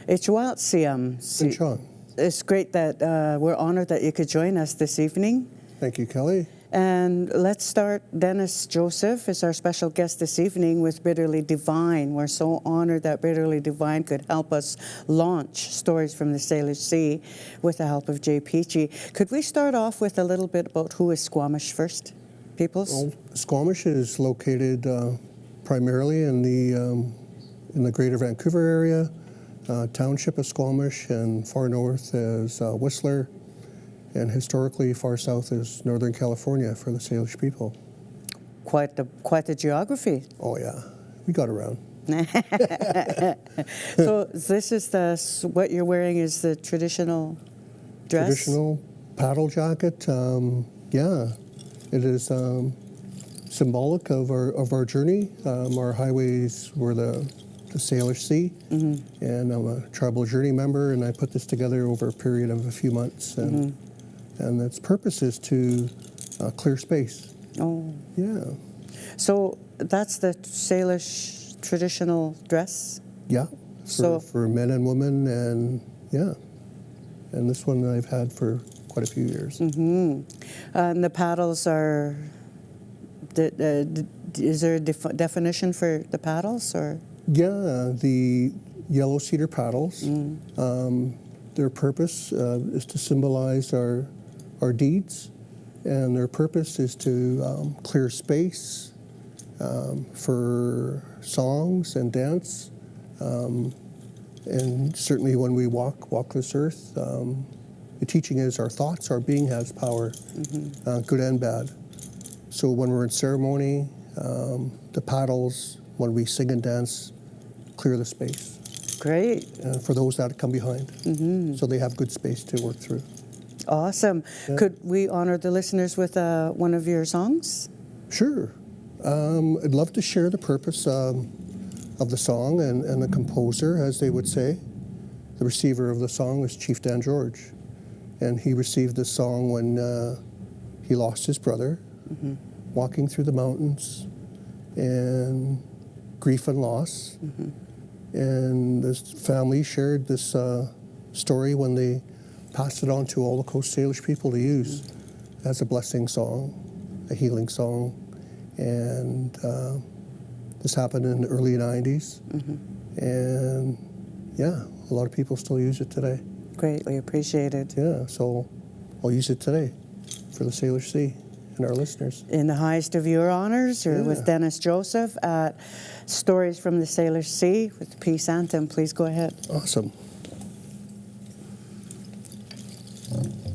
Ichwaltsiam. And Sean. It's great that we're honored that you could join us this evening. Thank you, Kelly. And let's start. Dennis Joseph is our special guest this evening with Bitterly Devine. We're so honored that Bitterly Devine could help us launch Stories from the Salish Sea with the help of Jay Peachy. Could we start off with a little bit about who is Squamish first, peoples? Well, Squamish is located primarily in the greater Vancouver area, township of Squamish, and far north is Whistler, and historically far south is Northern California for the Salish people. Quite the geography. Oh yeah, we got around. So this is what you're wearing is the traditional dress? Traditional paddle jacket. Yeah, it is symbolic of our journey. Our highways were the Salish Sea, and I'm a tribal journey member, and I put this together over a period of a few months, and its purpose is to clear space. Oh. Yeah. So that's the Salish traditional dress? Yeah, So for men and women, and yeah. And this one I've had for quite a few years. And the paddles are, is there a definition for the paddles, or? Yeah, the yellow cedar paddles, their purpose is to symbolize our deeds, and their purpose is to clear space for songs and dance, and certainly when we walk this earth, the teaching is our thoughts, our being has power, good and bad. So when we're in ceremony, the paddles, when we sing and dance, clear the space. Great. For those that come behind, so they have good space to work through. Awesome. Yeah. Could we honor the listeners with one of your songs? Sure. I'd love to share the purpose of the song and the composer, as they would say. The receiver of the song is Chief Dan George, and he received this song when he lost his brother, walking through the mountains, and grief and loss. And this family shared this story when they passed it on to all the Coast Salish people to use as a blessing song, a healing song. And this happened in the early 90s. And yeah, a lot of people still use it today. Greatly appreciated. Yeah, so I'll use it today for the Salish Sea and our listeners. In the highest of your honors, you're with Dennis Joseph at Stories from the Salish Sea with the Peace Anthem. Please go ahead. Awesome. Hey!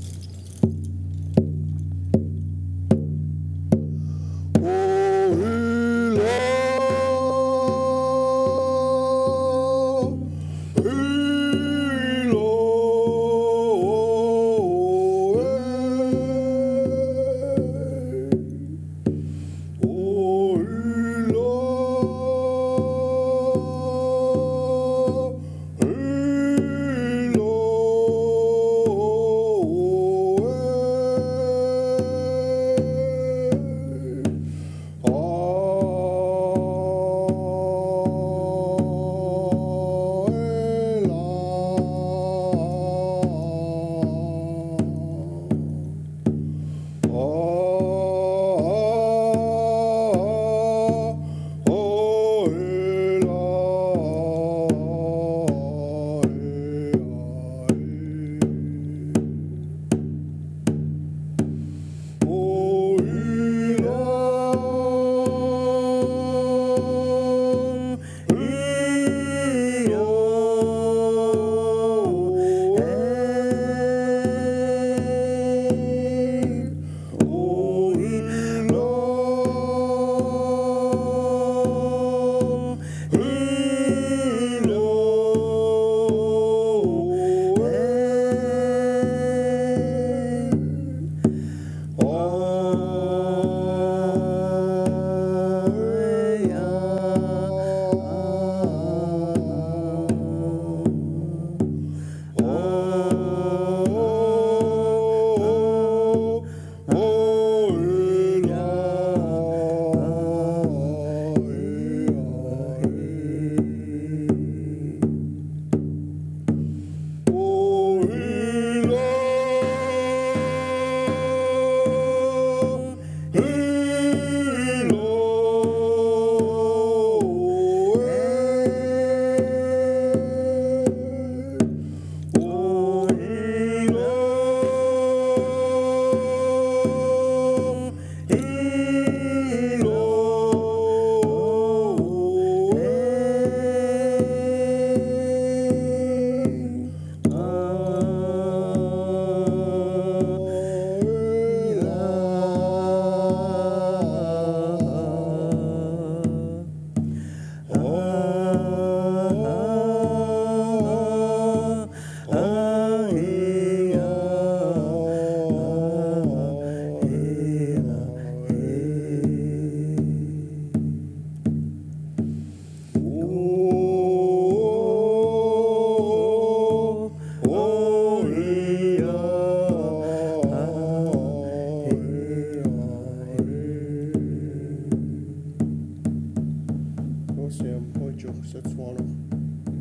Setswana,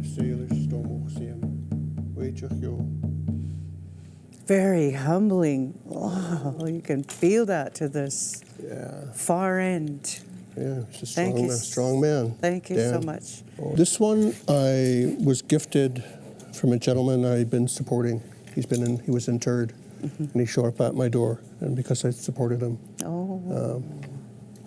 Salish, Stomo, Siam, Waichachyo. Very humbling. Oh, you can feel that to this far end. Yeah, he's a Thank strong you. man. Strong man. Thank you so Dan. much. This one I was gifted from a gentleman I'd been supporting. He was interred, and he showed up at my door, and because I supported him,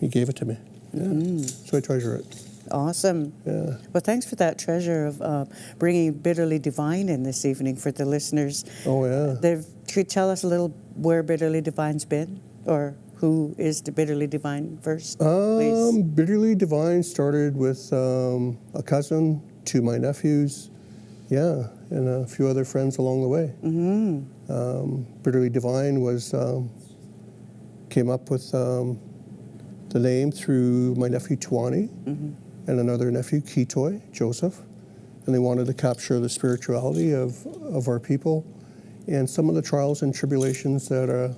he gave it to me. Yeah. So I treasure it. Awesome. Yeah. Well, thanks for that treasure of bringing Bitterly Divine in this evening for the listeners. Oh yeah. Could you tell us a little where Bitterly Divine's been, or who is the Bitterly Divine first, please? Bitterly Devine started with a cousin, two my nephews, and a few other friends along the way. Bitterly Devine came up with the name through my nephew Tuani and another nephew, Kitoy, Joseph, and they wanted to capture the spirituality of our people and some of the trials and tribulations that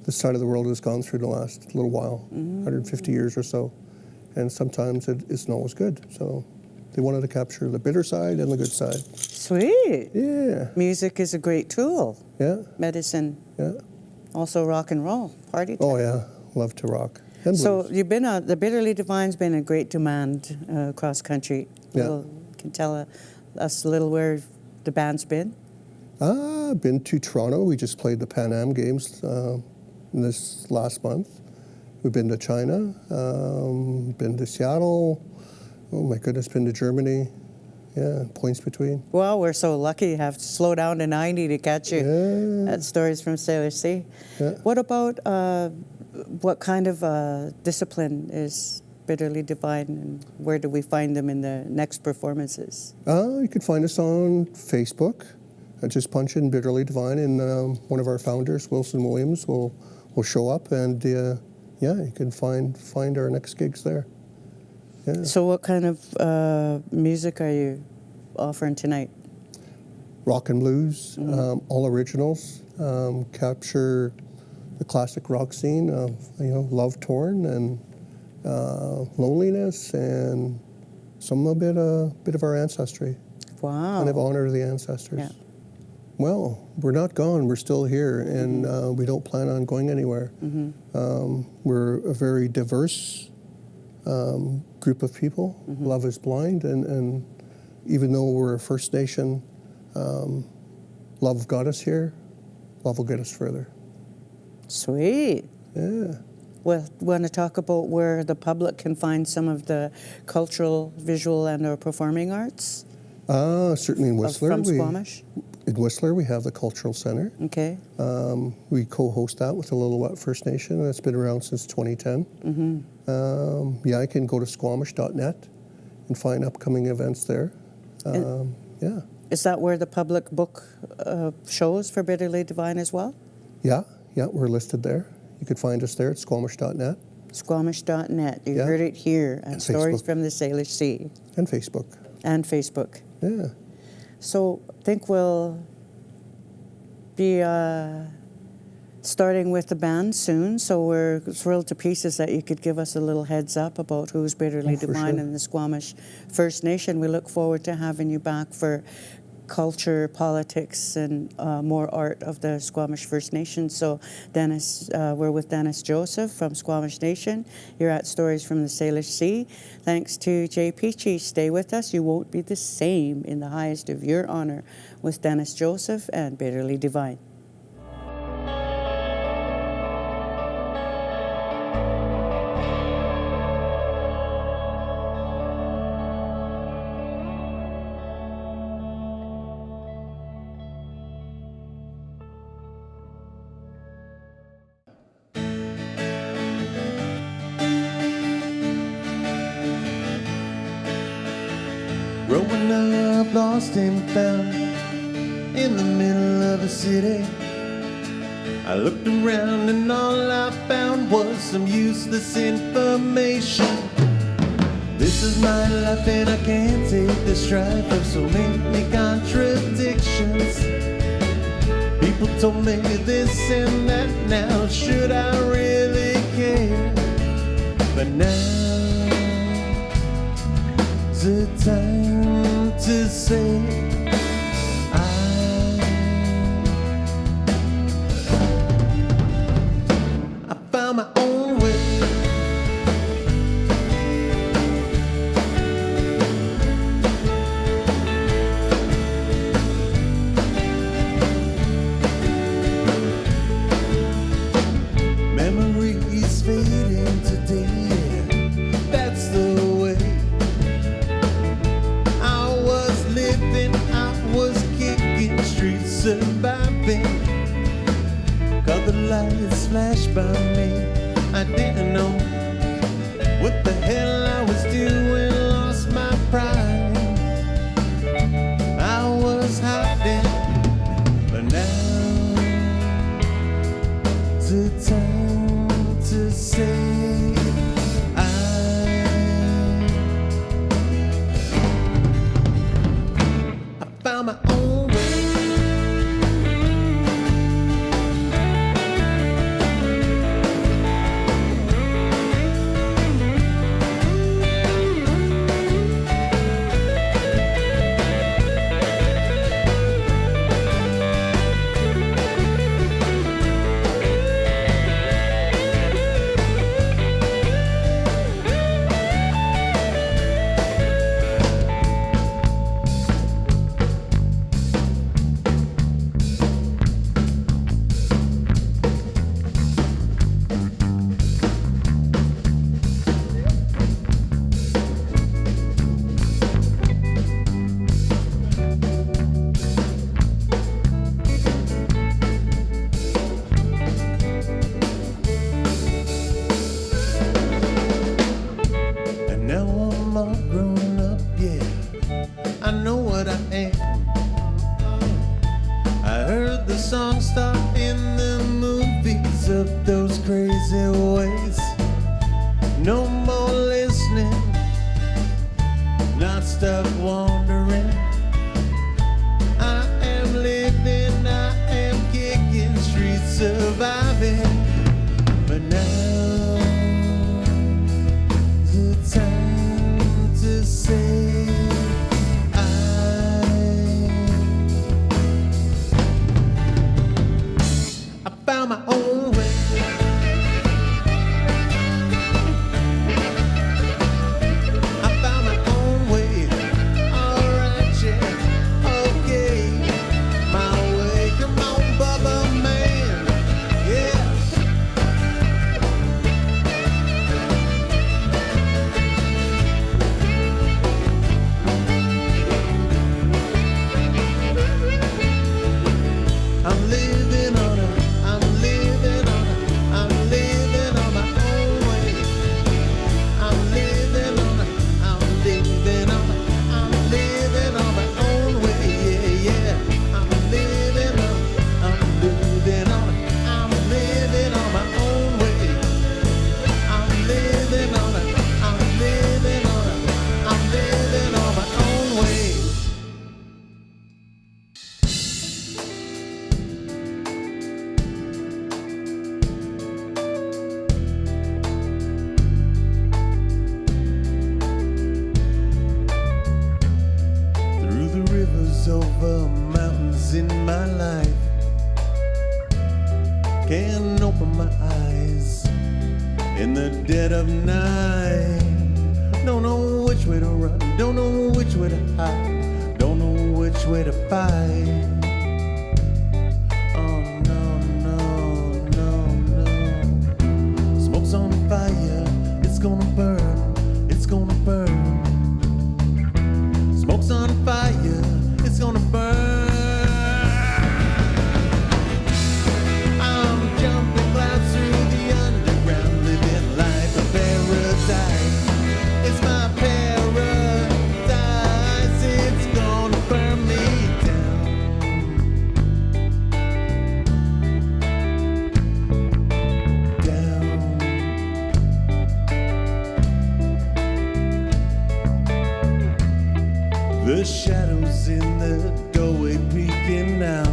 this side of the world has gone through the last little while, 150 years or so. And sometimes it isn't always good. So they wanted to capture the bitter side and the good side. Sweet. Yeah. Music is a great tool. Yeah. Medicine. Yeah. Also rock and roll, party time. Oh, yeah. Love to rock. And So blues. you've been the Bitterly Divine's been in great demand across country. Yeah. Can tell us a little where the band's been? I've been to Toronto. We just played the Pan Am Games this last month. We've been to China, been to Seattle. Oh my goodness, been to Germany. Yeah, points between. Well, we're so lucky you have to slow down to 90 to catch you at Stories from Salish Sea. Yeah. What about what kind of discipline is Bitterly Divine, and where do we find them in the next performances? You can find us on Facebook. Just punch in Bitterly Devine, and one of our founders, Wilson Williams, will show up, and you can find our next gigs there. Yeah. So what kind of music are you offering tonight? Rock and blues, all originals, capture the classic rock scene of love torn and loneliness, and a bit of our ancestry. Wow. Kind of honor the ancestors. Yeah. Well, we're not gone. We're still here, and we don't plan on going anywhere. We're a very diverse group of people. Love is blind, and even though we're a First Nation, love got us here. Love will get us further. Sweet. Yeah. Well, want to talk about where the public can find some of the cultural, visual, and/or performing arts? Certainly in Whistler. From Squamish? In Whistler, we have the Cultural Center. Okay. We co-host that with the Lillooet First Nation. That's been around since 2010. I can go to squamish.net and find upcoming events there. Yeah. Is that where the public book shows for Bitterly Divine as well? Yeah, we're listed there. You can find us there at squamish.net. Squamish.net. You Yeah. heard it here at And Stories Facebook. from the Salish Sea. And Facebook. And Facebook. Yeah. So I think we'll be starting with the band soon. So we're thrilled to pieces that you could give us a little heads up about who's Bitterly for Divine sure. and the Squamish First Nation. We look forward to having you back for culture, politics, and more art of the Squamish First Nation. So Dennis, we're with Dennis Joseph from Squamish Nation. You're at Stories from the Salish Sea. Thanks to Jay Peachy. Stay with us. You won't be the same in the highest of your honor with Dennis Joseph and Bitterly Divine. Growing up, lost and found in the middle of the city, I looked around and all I found was some useless information. This is my life and I can't take the strife of so many contradictions. People told me this and that, now should I really care? But now the time to say I found my own way. Memories fading today, that's the way I was living, I was kicking streets, surviving. Cause the lights flashed by me, I didn't know what the hell I was doing, lost my pride. I was hiding, but now the time to say I found my own way. Now I'm all grown up, yeah, I know what I am. I heard the song start in the movies of those crazy ways. No more listening, not stuck wandering. I am living, I am kicking streets, surviving. But now the time to say I found my own way. I found my own way. Alright, yeah, okay. My way, come on, Bubba man, yeah. I'm living on a, I'm living on a, I'm living on my own way. I'm living on a, I'm living on a, I'm living on my own way, yeah, yeah. I'm living on, I'm living on a, I'm living on my own way. I'm living on a, I'm living on a, I'm living on my own way. Through the rivers, over mountains in my life, can't open my eyes in the dead of night. Don't know which way to run, don't know which way to hide, don't know which way to fight. Oh no, no, no, no. Smoke's on fire, it's gonna burn, it's gonna burn. Smoke's on fire, it's gonna burn. I'm jumping clouds through the underground, living life a paradise. It's my paradise, it's gonna burn me down. Down. The shadows in the doorway peeking out,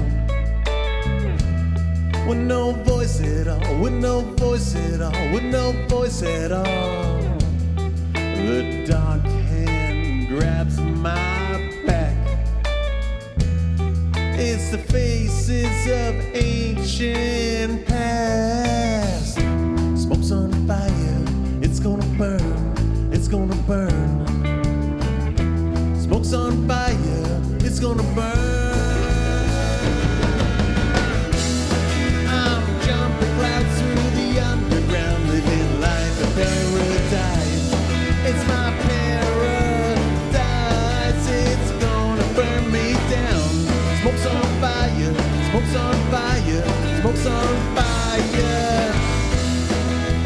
with no voice at all, with no voice at all, with no voice at all. The dark hand grabs memories of ancient past. Smoke's on fire, it's gonna burn, it's gonna burn. Smoke's on fire, it's gonna burn. I'm jumping clouds through the underground, living life in paradise. It's my paradise, it's gonna burn me down. Smoke's on fire, smoke's on fire, smoke's on fire.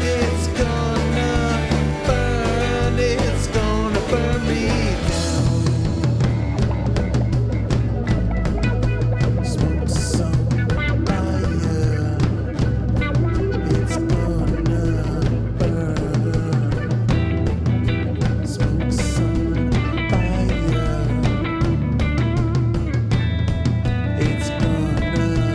It's gonna burn, it's gonna burn me down. Smoke's on fire, it's gonna burn. Smoke's on fire, it's gonna burn.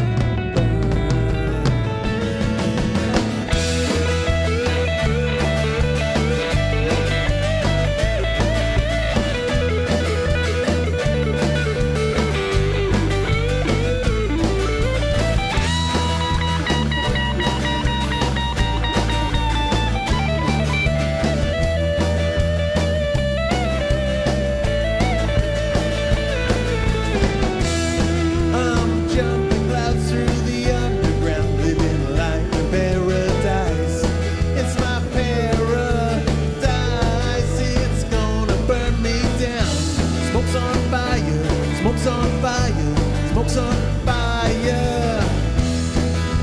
I'm jumping clouds through the underground, living life in paradise. It's my paradise, it's gonna burn me down. Smoke's on fire, smoke's on fire, smoke's on fire.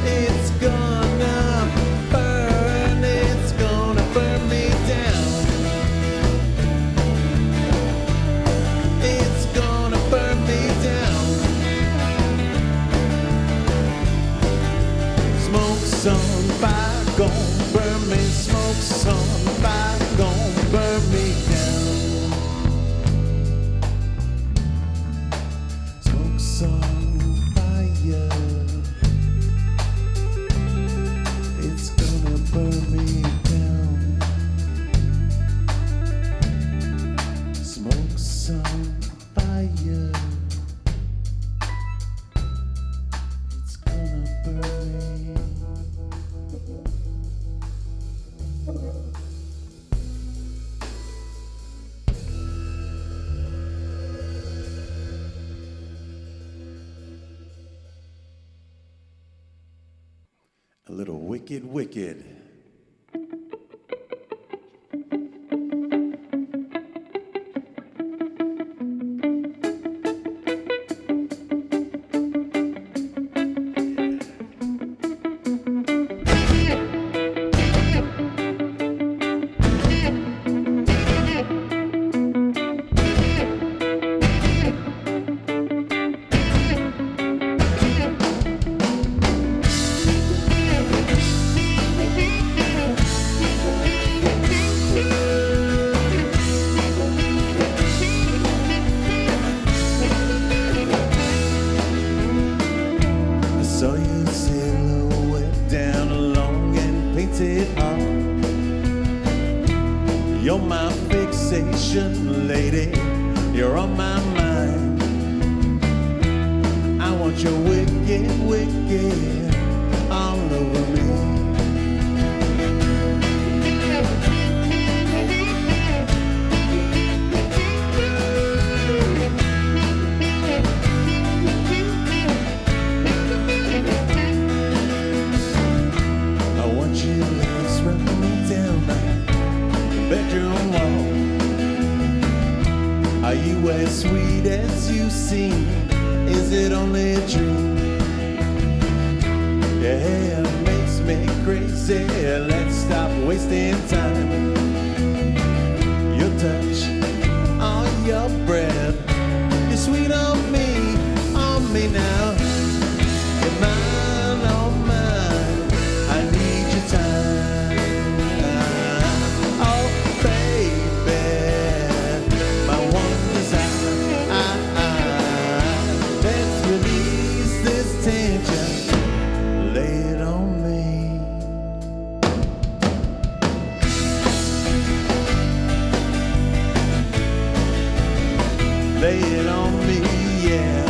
It's gonna burn, it's gonna burn me down. It's gonna burn me down. Smoke's on fire, gon' burn me. Smoke's on fire, gon' burn me down. Smoke's on fire, it's gonna burn me down. Smoke's on fire, it's gonna burn me. A little wicked, wicked. I saw your silhouette down a long and painted hall. You're my fixation, lady. You're on my mind. I want your wicked, wicked all over me. I want your legs running down my bedroom wall. Are you as sweet as you seem? Is it only a dream? Your hair makes me crazy. Let's stop wasting time. Your touch, all your breath, you're sweet on me now. You're mine, oh mine. I need your time. Oh baby, my one desire. Let's release this tension. Lay it on me. Lay it on me, yeah.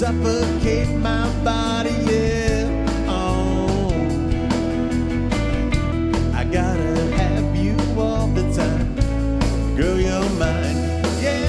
suffocate my body, yeah. Oh, I gotta have you all the time, girl, you're mine, yeah.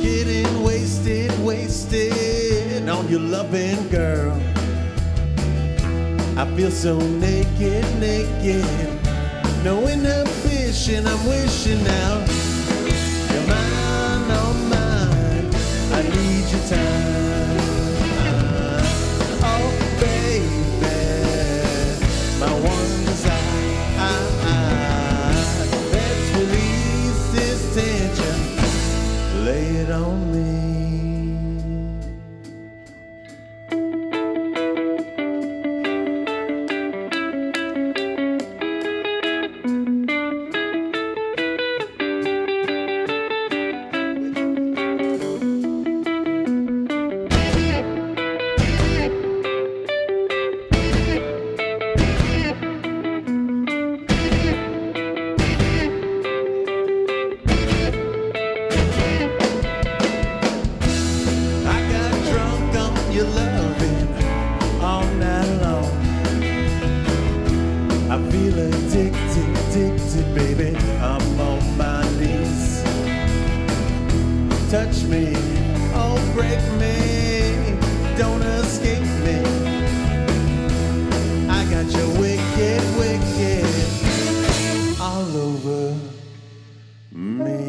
Getting wasted, wasted on your loving, girl. I feel so naked, naked, no inhibition. I'm wishing now you're mine, oh mine. I need your time, oh baby, my one desire. Let's release this tension. Lay it on me. Your loving all night long. I feel addicted, addicted, baby. I'm on my knees. Touch me, oh break me, don't escape me. I got your wicked, wicked all over me.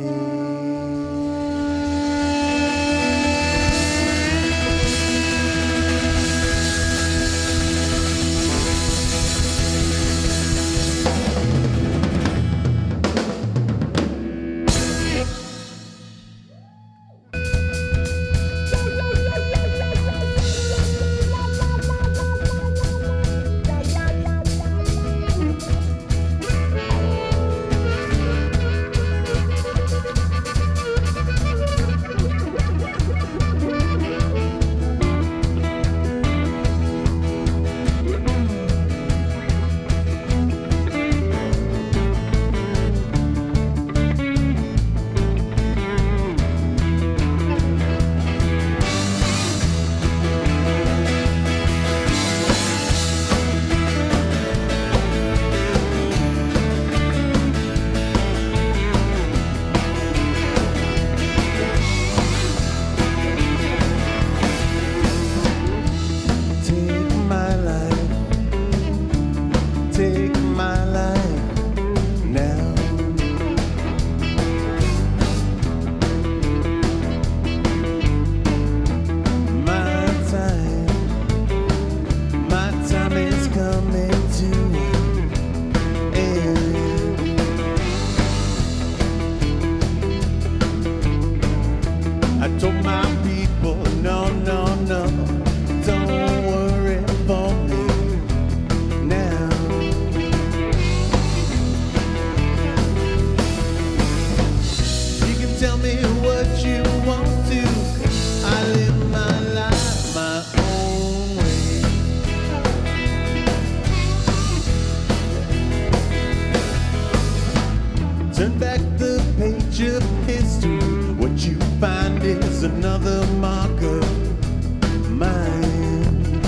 Turn back the page of history. What you find is another mark of mine.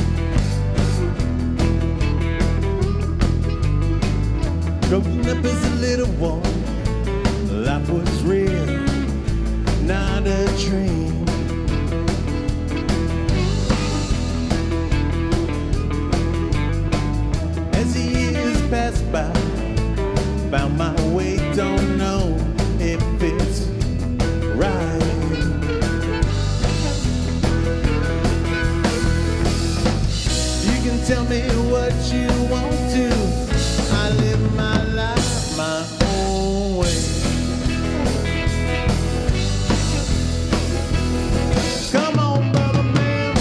Growing up as a little one, life was real, not a dream. As the years pass by, found my way, don't know if it's right. You can tell me what you want to, I live my life my own way. Come on, brother man.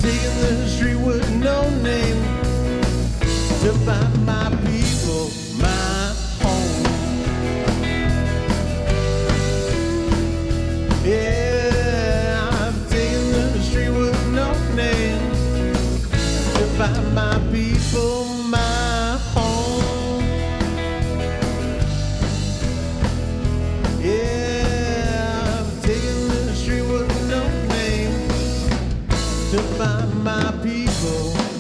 taking the street with no name to find my people, my home. Yeah, I'm taking the street with no name to find my people, my home. Yeah, I'm taking the street with no name to find my people.